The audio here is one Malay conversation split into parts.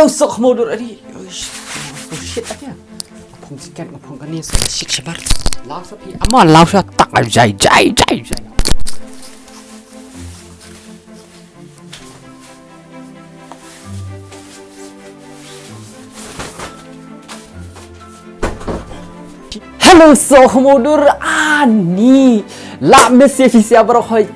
Hello, sok modur tadi. So shit aja. Ngepong sikit, ngepong kan ni so shit sabar. Lau sapi. Aman lau sa tak jai. Hello, sok modur ani. La Messi official baru khoi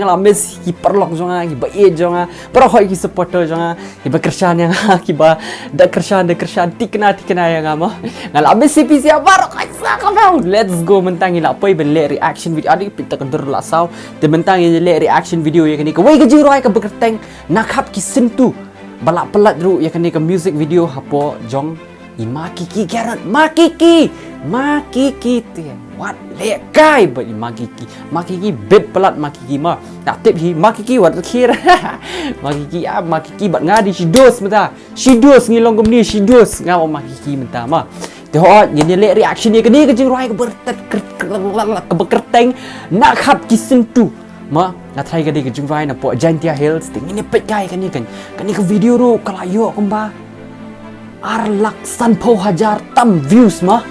ngala Messi ki perlok jonga ki ba e jonga baru khoi ki supporter jonga ki ba kersan yang ki ba da kersan tikna yang ama ngala Messi official baru khoi sa kau let's go mentang ila poi ben le reaction video adik pita kendur la saw de mentang le reaction video ya kini ka wei ka jiroi ka bekerteng nakap ki sentu balak pelat ru ya kini ka music video hapo jong Makiki Garrett, Makiki tu what le kai but Makiki bed pelat Makiki mah tak tip hi Makiki wat kira Makiki bat ngadi she dos ngilong gumni she dos ngaw Makiki menta mah teh jadi le reaction ni ke jing roi ke bertet ke bekerteng nak khap kisen tu mah na try ke jing roi na po Jantia Hills ting ini pet kai kan ni ke video ru kalayo kemba Arlaksan pau hajar tam views mah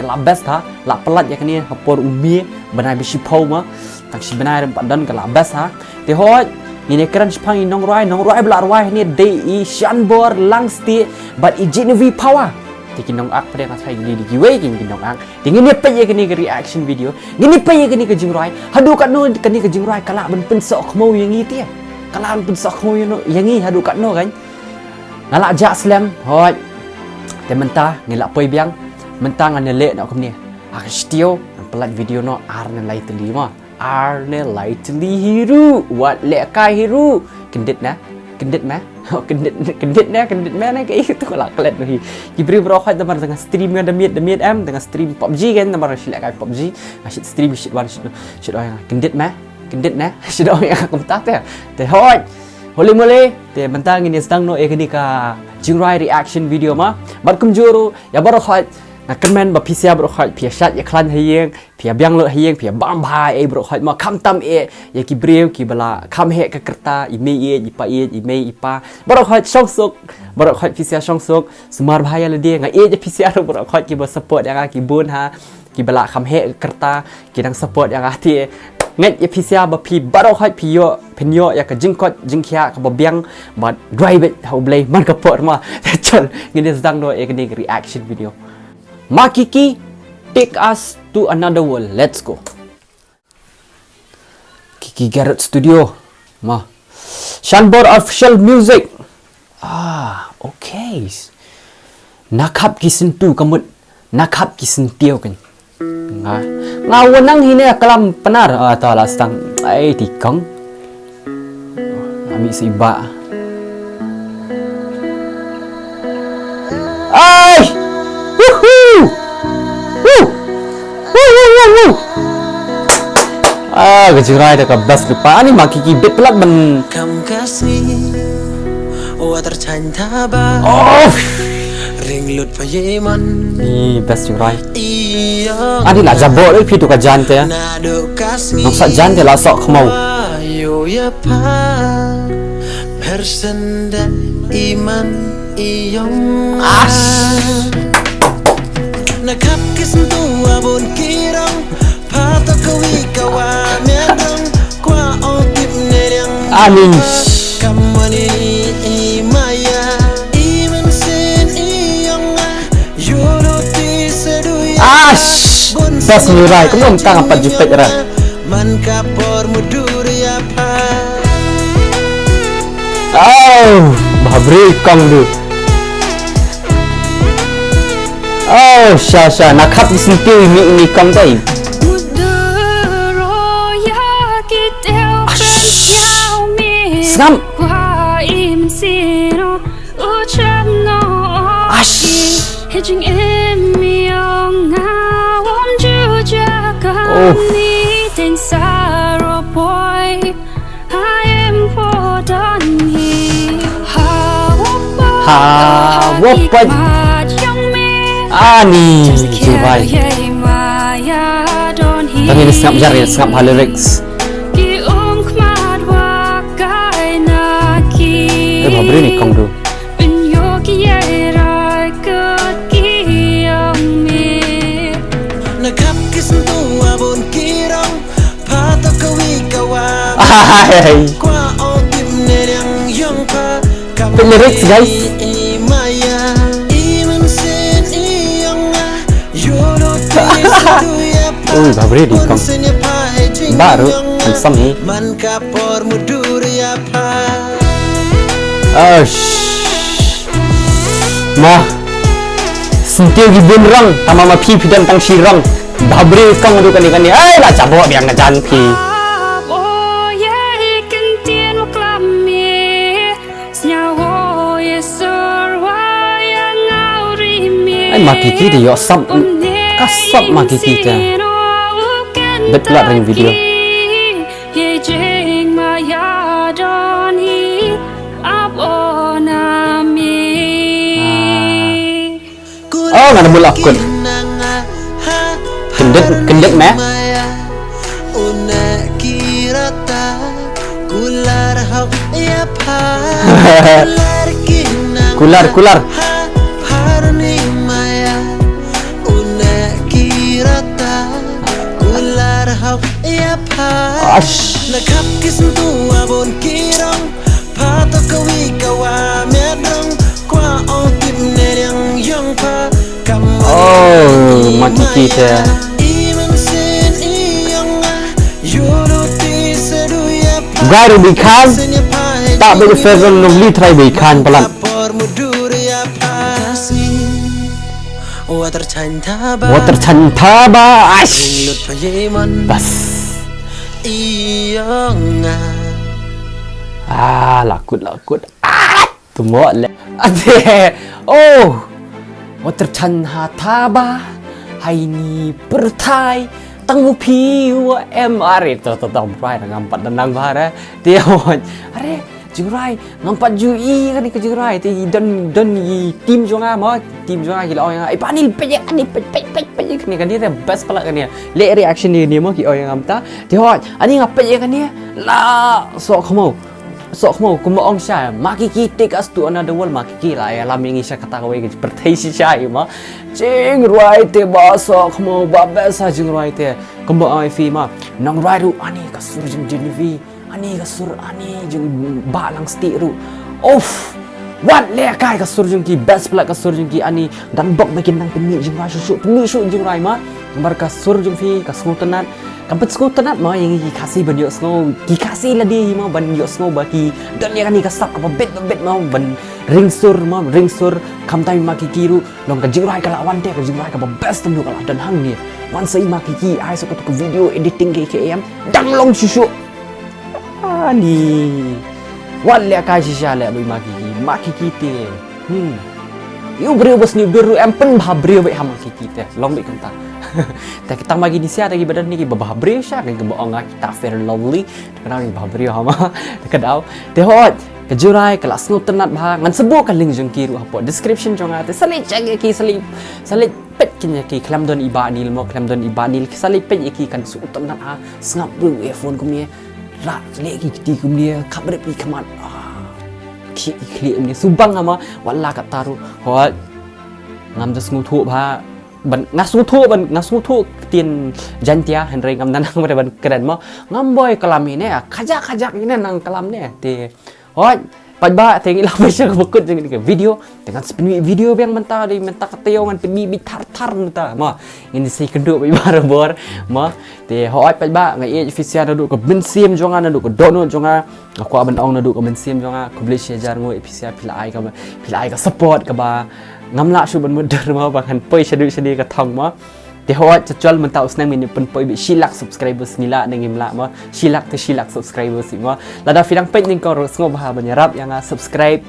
kalau best ha la pelat ya kini hapor umi benai bisi pau mah tak si benai padan kalau best ha tehot ini keren sepang nong roi belar roi ni dei shanbor langsti but ijinevi power tikin nong ak pada kasai gini di giwe gini nong ak tingin ni pe ya kini ke reaction video gini pe ya kini ke jing roi hadu kat no kini ke jing roi kala ben pen sok mau yang ni tie kala ben sok mau yang ni hadu kat no kan ngalak jak slam hoi te mentah ngilak poi biang mentang ane lek nak kumni ak stio pelat video no arne lai teli ma arne lai teli hiru wat lek kai hiru kendit ma kendit na ke itu kalau kelat ni kibri bro khat damar dengan stream dengan demiet am dengan stream PUBG kan damar silak kai PUBG asyik stream shit orang kendit na shit orang yang komtak te hoi Boleh te mentang ini sedang no ekni ka jingrai reaction video ma bat kumjuru ya baru khat na comment ba pisia baru khat pia shat ya klan hayeng pia biang lo hayeng pia bam bhai baru khat ma kham tam ya ki brew ki bala kham he ka kerta ime ipa baru khat songsuk baru khat pisia songsuk sumar bhai la dia nga je pisia baru khat ki ba support yang ki bun ha ki bala kham he kerta ki dang support yang ati nget ya pisia ba pi baru khat pio penyo ya ka jingkot jingkia ka babiang but drive it how blay man ka pot ma chal ngini sedang no ekni reaction video Makiki take us to another world let's go Kiki Garrett studio ma Shanbor official music okay nakap kisentu kamut nakap kisentio kan ngawanang hini kalam penar atau lastang ai tikang ami siba ai kejurai dah kabas lupa ni Makiki bet pelat ben kam kasih tercinta ba ring lut payeman ni best jurai ani lah jabok ni pi tu ka jan te nok sa jan te la sok khmau yo ya pa persenda iman iyong nakap kisentu abon kirang patok kawi kawan yang kwa otip nerang amin kamani imaya iman sen iyong yuluti seduya best jurai kamu tang apa jupet ra man kapor mudur ya pa babri kong du sha nakap disentiu ini kong dai Snam wopat ani jibai tapi ini snap jar ya snap lyrics babri ni kong du Qua ô tim nè yang yang pa Put lyrics, guys. Maya Iman sen iyonga Yolo pisa duya pa Ui, baru di kom. Baru, handsome ni. Man kapor mudur ya pa Ma Sentiu gibun rang Tama ma pi pidan tang shirang Babri kang adu kani kani Ay la cabok biang ngajan pi Ay makiki di yo sam Kasap makiki ta Betlat ring video Oh ngana mula kun Kendet meh Una kirata Kular hau ya pa Kular Harni maya Una kirata Kular hau ya pa Ash Nakap kisentu abon kirong Pato kawi kawa medong Kwa o tim nerang yang pa Oh makiki ta Garu bikan Tak boleh favorite nungli try bikan pelan Water chanta ba Ash Bas Lakut Tumok le Ade Oh Water chanta ba Hai ni pertai Tang mu pi wa MR itu tetap rai ngampat danang bahara dia are jurai ngampat jui kan ke jurai ti dan tim jonga mo tim jonga ki orang ai panil pejek ani pejek ni kan dia best pala kan dia le reaction ni mo ki orang ngamta dia ani ngapejek kan dia la sok mau kuma ong sha makiki take us to another world makiki la ya lam yang isha kata kawai ke pertai si sha ma jing right te ba sok mau ba besa jing right te kuma ai fi ma nang right ru ani ka sur jing jenivi ani ka sur ani jing ba lang sti ru off what le kai ka sur jing ki best pla ka sur jing ki ani dan bok makin nang peni jing ra su peni su jing right ma mar ka sur jing fi ka smu tenat Kampet sko tenat ma yang kasih ban yo snow ki kasih lah dia ma ban yo snow baki dan yang ni kasap ka bet ma ban ring sur kam tai ma ki kiru long ka jingrai ka lawan te ka jingrai ka best tu ka dan hang ni wan sai ma ki ai so ka video editing ke am dang long susu ani wal le ka shisha le ma ki te you brio bos ni beru am pen ba brio be ha ma ki te long be kanta tak kita bagi ni sia lagi badan ni ki bababri sya kan ke bohong kita fair and lovely kenal ni bababri hama kadau tehot kejurai kelas nu tenat bah ngan sebu kan link jong kiru apa description jong ate sali check ki sali pet kinya ki klam don ibanil mo klam don ibanil ki sali pet ki kan su tenat a snap bru iphone kum ni ra le ki ti kum ni khabre pi khamat ki kli ni subang ama walla kat taru hot ngam das ngu thu ba ban ngasuh tu tin jantia Henry ngam nanang pada ban keren mo ngamboy kelam ini kajak ini nang kelam ni ti hoi pajba tengi lah baca kebekut dengan ke video dengan spin video yang mentah keteo ngan pemi tar mentah mo ini si keduk baru bor mo ti hoi pajba ngai official nadu ke bensim jonga nadu ke dono jonga aku aban ong nadu ke bensim jonga ku beli shajar ngo official pilai ka support ke ba ngamla su ban muder ma bahkan poi shadu ka thong ma te hot chol man ta usnang min pen poi bi silak subscribers nila nangim la ma silak subscribers ma lada filang page ning ko ros ngo bah banyarap yang subscribe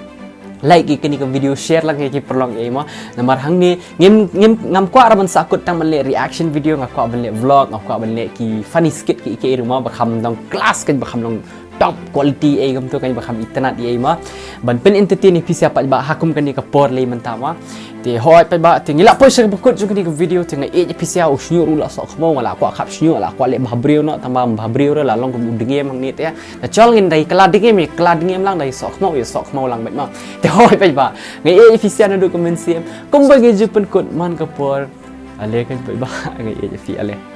like ikini ke video share lang ki perlong e ma namar hang ni ngam kwa raban sakut tang man le reaction video ngakwa ban le vlog ngakwa ban le ki funny skit ki ke rumah bakham dong class kan bakham dong top quality ai gam tu kan bakham internet ai ma ban pen entertain pi siapa ba hakum kan ni ka por le man ta ma te hoi pa ba te ngila po sir bakut jung ni ka video te ngai e pi sia usnyu ru la sok mo wala kwa khap snyu la kwa le bhabrio no tamba bhabrio la long kum dingem hang ni te na chol ngin dai kala dingem lang dai sok mo lang ma te hoi pa ba ngai e pi sia na du komen sim kum bagi ju pen kut man ka por ale kan pa ba ngai e fi ale